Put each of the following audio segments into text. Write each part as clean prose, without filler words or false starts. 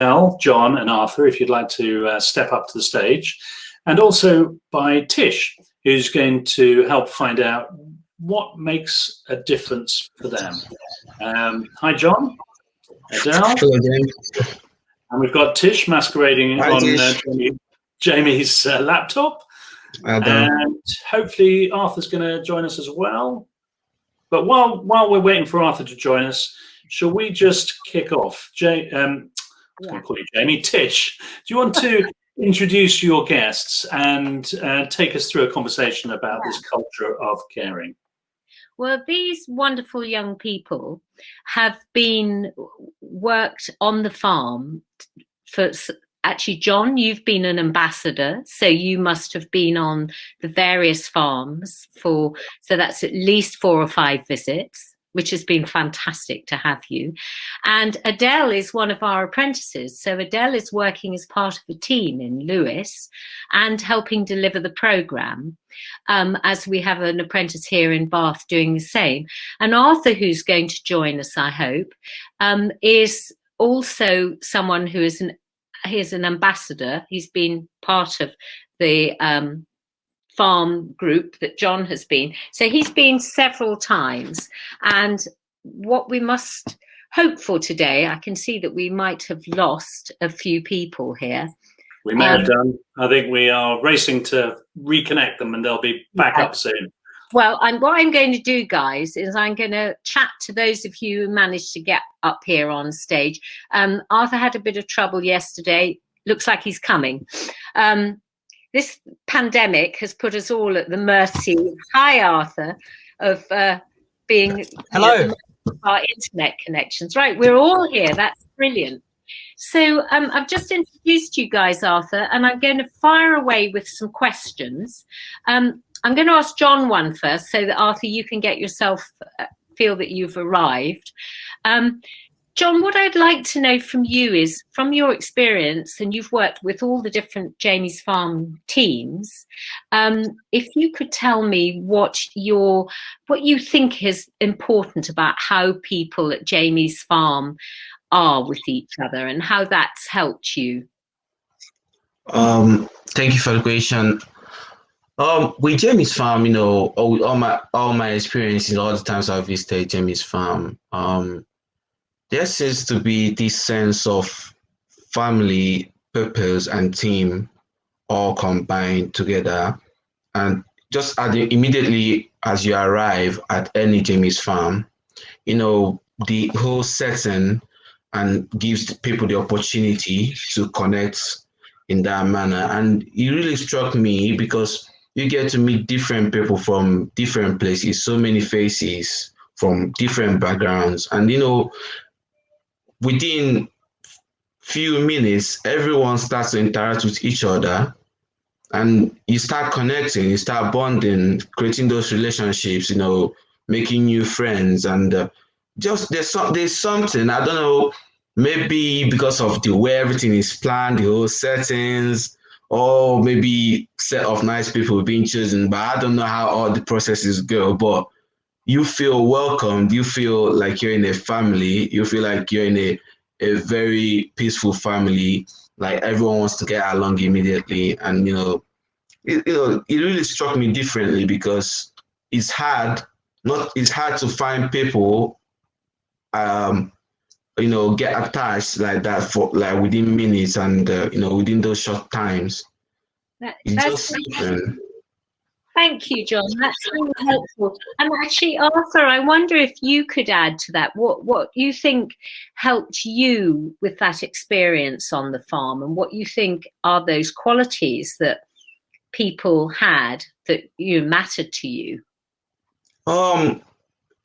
Adele, Jon and Arthur, if you'd like to step up to the stage, and also by Tish, who's going to help find out what makes a difference for them. Hi, Jon, Adele. Hello, James. And we've got Tish masquerading Hi, on Jamie's laptop. And hopefully Arthur's going to join us as well. But while we're waiting for Arthur to join us, shall we just kick off? I was going to call you Jamie. Tish, do you want to introduce your guests and take us through a conversation about this culture of caring? Well, these wonderful young people have been worked on the farm for. Actually, Jon, you've been an ambassador, so you must have been on the various farms so that's at least 4 or 5 visits, which has been fantastic to have you. And Adele is one of our apprentices. So Adele is working as part of a team in Lewis and helping deliver the programme, as we have an apprentice here in Bath doing the same. And Arthur, who's going to join us, I hope, is also someone who is he's an ambassador. He's been part of the farm group that Jon has been. So he's been several times. And what we must hope for today, I can see that we might have lost a few people here. We may have done. I think we are racing to reconnect them and they'll be back up soon. Well, what I'm going to do, guys, is I'm going to chat to those of you who managed to get up here on stage. Arthur had a bit of trouble yesterday. Looks like he's coming. This pandemic has put us all at the mercy, hi Arthur, of being hello our internet connections. Right, we're all here. That's brilliant. So I've just introduced you guys, Arthur, and I'm going to fire away with some questions. I'm going to ask Jon one first, so that Arthur, you can get yourself feel that you've arrived. Jon, what I'd like to know from you is, from your experience, and you've worked with all the different Jamie's Farm teams, if you could tell me what you think is important about how people at Jamie's Farm are with each other and how that's helped you. Thank you for the question. With Jamie's Farm, all my experiences, all the times I've visited Jamie's Farm, there seems to be this sense of family, purpose, and team all combined together. And just immediately as you arrive at any Jamie's Farm, the whole setting and gives people the opportunity to connect in that manner. And it really struck me because you get to meet different people from different places, so many faces from different backgrounds. And, within few minutes, everyone starts to interact with each other and you start connecting, you start bonding, creating those relationships, making new friends. And just there's something, I don't know, maybe because of the way everything is planned, the whole settings, or maybe set of nice people being chosen, but I don't know how all the processes go, but you feel welcomed, you feel like you're in a family, you feel like you're in a very peaceful family, like everyone wants to get along immediately. And, it really struck me differently because it's hard to find people, get attached like that for like within minutes and, within those short times. Thank you, Jon. That's really helpful. And actually, Arthur, I wonder if you could add to that what you think helped you with that experience on the farm, and what you think are those qualities that people had that mattered to you.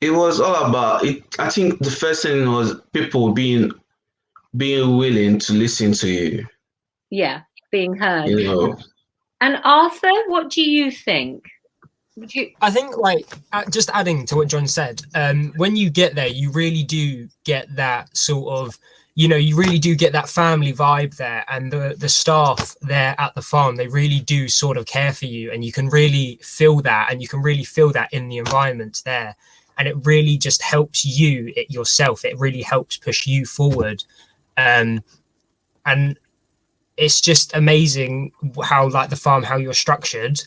It was all about it. I think the first thing was people being willing to listen to you. Yeah, being heard. And Arthur, what do you think? I think, just adding to what Jon said, when you get there, you really do get that sort of, you really do get that family vibe there, and the staff there at the farm, they really do sort of care for you, and you can really feel that, and you can really feel that in the environment there. And it really just helps you yourself. It really helps push you forward. And it's just amazing how like the farm, how you're structured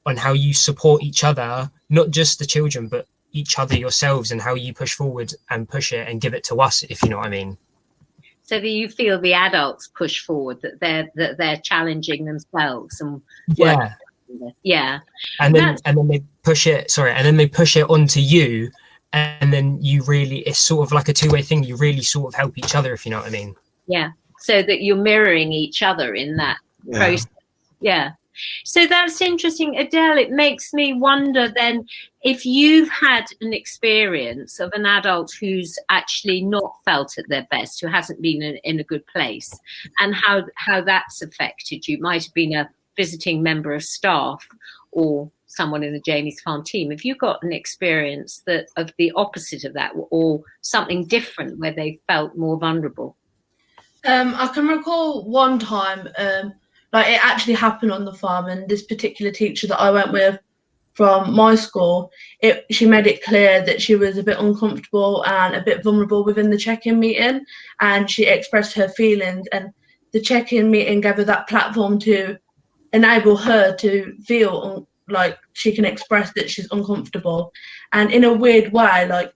and how you support each other, not just the children, but each other yourselves, and how you push forward and push it and give it to us, if you know what I mean. So that you feel the adults push forward, that they're challenging themselves and yeah. Yeah. And then they push it, and then they push it onto you, and then you really, it's sort of like a two-way thing. You really sort of help each other, if you know what I mean. Yeah. So that you're mirroring each other in that process. Yeah. So that's interesting. Adele, it makes me wonder then, if you've had an experience of an adult who's actually not felt at their best, who hasn't been in a good place, and how that's affected you. Might have been a visiting member of staff or someone in the Jamie's Farm team. Have you got an experience that of the opposite of that, or something different where they felt more vulnerable? I can recall one time, like it actually happened on the farm, and this particular teacher that I went with from my school, she made it clear that she was a bit uncomfortable and a bit vulnerable within the check-in meeting, and she expressed her feelings, and the check-in meeting gave her that platform to enable her to feel like she can express that she's uncomfortable. And in a weird way, like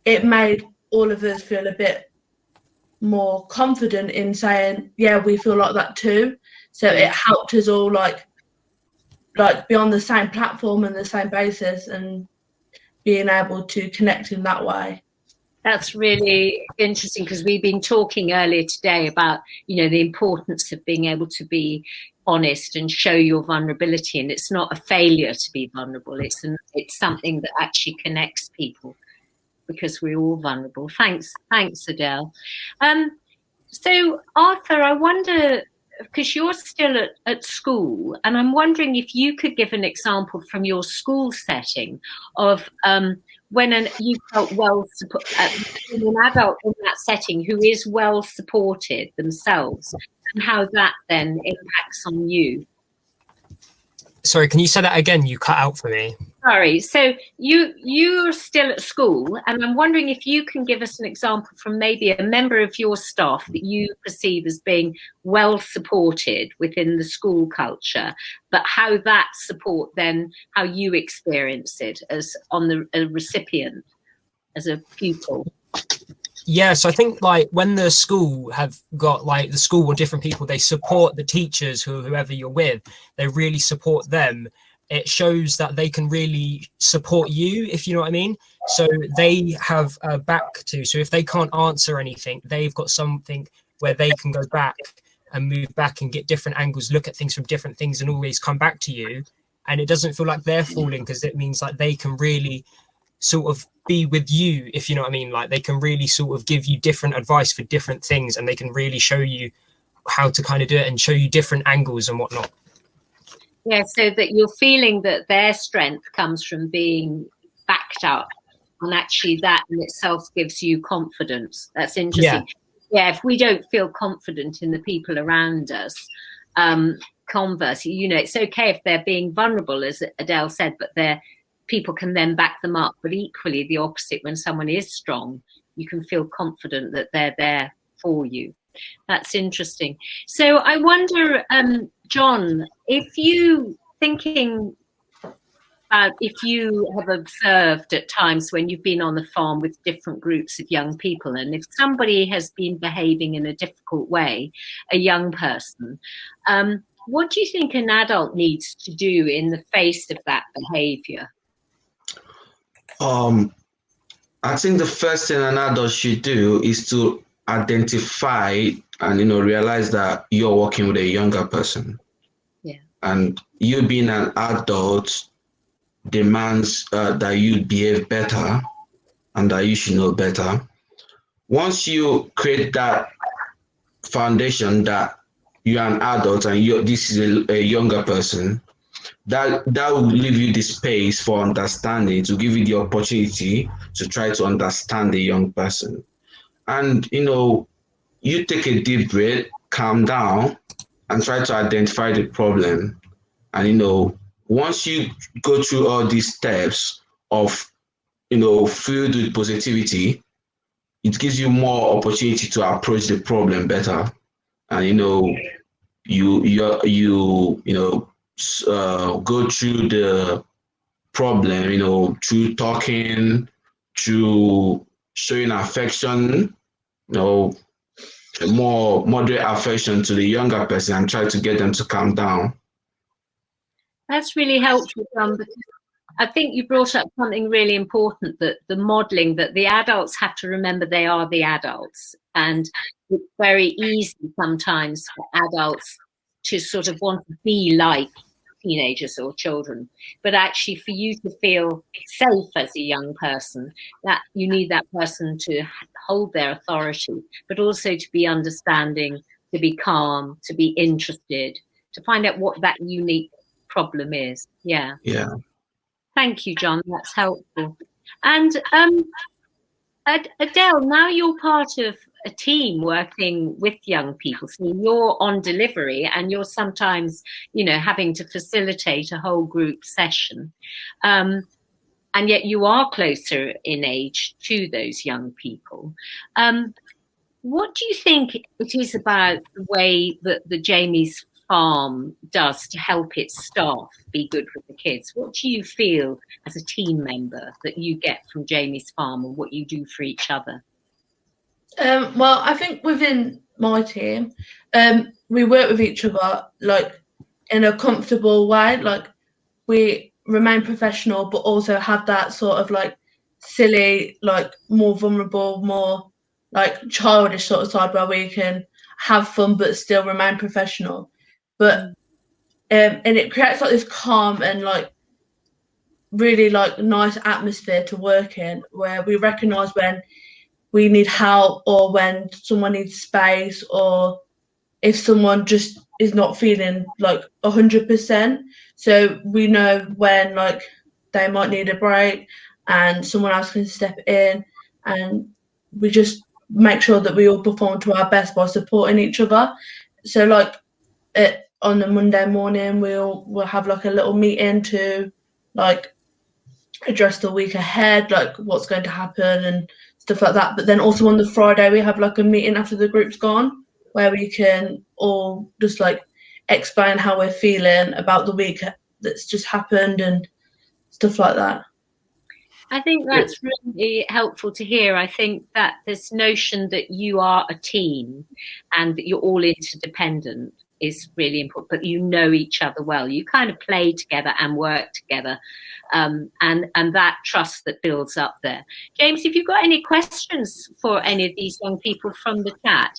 it made all of us feel a bit more confident in saying, yeah, we feel like that too. So it helped us all like be on the same platform and the same basis, and being able to connect in that way. That's really interesting, because we've been talking earlier today about, the importance of being able to be honest and show your vulnerability. And it's not a failure to be vulnerable. It's something that actually connects people, because we're all vulnerable. Thanks, Adele. So Arthur, I wonder, because you're still at school, and I'm wondering if you could give an example from your school setting of when you felt well supported, an adult in that setting who is well supported themselves, and how that then impacts on you. Sorry, can you say that again? You cut out for me. Sorry. So you're still at school, and I'm wondering if you can give us an example from maybe a member of your staff that you perceive as being well supported within the school culture, but how that support then, how you experience it as a recipient, as a pupil. Yeah, so I think like when the school have got like the school or different people, they support the teachers, whoever you're with, they really support them. It shows that they can really support you, if you know what I mean. So they have a back to, so if they can't answer anything, they've got something where they can go back and move back and get different angles, look at things from different things, and always come back to you. And it doesn't feel like they're falling, because it means like they can really sort of be with you, if you know what I mean. Like they can really sort of give you different advice for different things, and they can really show you how to kind of do it and show you different angles and whatnot. Yeah, so that you're feeling that their strength comes from being backed up, and actually that in itself gives you confidence. That's interesting. Yeah, if we don't feel confident in the people around us, conversely, it's okay if they're being vulnerable, as Adele said, but people can then back them up. But equally the opposite, when someone is strong, you can feel confident that they're there for you. That's interesting. So I wonder, Jon, if you have observed at times when you've been on the farm with different groups of young people, and if somebody has been behaving in a difficult way, a young person, what do you think an adult needs to do in the face of that behavior? I think the first thing an adult should do is to identify and realize that you're working with a younger person. Yeah. And you being an adult demands that you behave better and that you should know better. Once you create that foundation that you're an adult and this is a younger person, that will leave you the space for understanding, to give you the opportunity to try to understand the young person. And you take a deep breath, calm down, and try to identify the problem. And once you go through all these steps of filled with positivity, it gives you more opportunity to approach the problem better. and go through the problem, through talking, through showing affection, more moderate affection to the younger person, and try to get them to calm down. That's really helpful, John, because I think you brought up something really important, that the modelling, that the adults have to remember they are the adults. And it's very easy sometimes for adults to sort of want to be like teenagers or children. But actually, for you to feel safe as a young person, that you need that person to hold their authority, but also to be understanding, to be calm, to be interested, to find out what that unique problem is. Yeah. Thank you, John. That's helpful. And Adele, now you're part of a team working with young people. So you're on delivery, and you're sometimes, having to facilitate a whole group session. And yet you are closer in age to those young people. What do you think it is about the way that the Jamie's Farm does to help its staff be good with the kids? What do you feel as a team member that you get from Jamie's Farm, and what you do for each other? Well, I think within my team, we work with each other like in a comfortable way. Like, we remain professional, but also have that sort of like silly, like more vulnerable, more like childish sort of side where we can have fun but still remain professional. But and it creates like this calm and like really like nice atmosphere to work in, where we recognise when we need help, or when someone needs space, or if someone just is not feeling like 100%. So we know when like they might need a break and someone else can step in, and we just make sure that we all perform to our best by supporting each other. So like on a Monday morning, we'll have like a little meeting to like address the week ahead, like what's going to happen and stuff like that. But then also on the Friday, we have like a meeting after the group's gone, where we can all just like explain how we're feeling about the week that's just happened and stuff like that. I think that's really helpful to hear. I think that this notion that you are a team and that you're all interdependent is really important, but you know each other well. You kind of play together and work together, and that trust that builds up there. James, have you got any questions for any of these young people from the chat?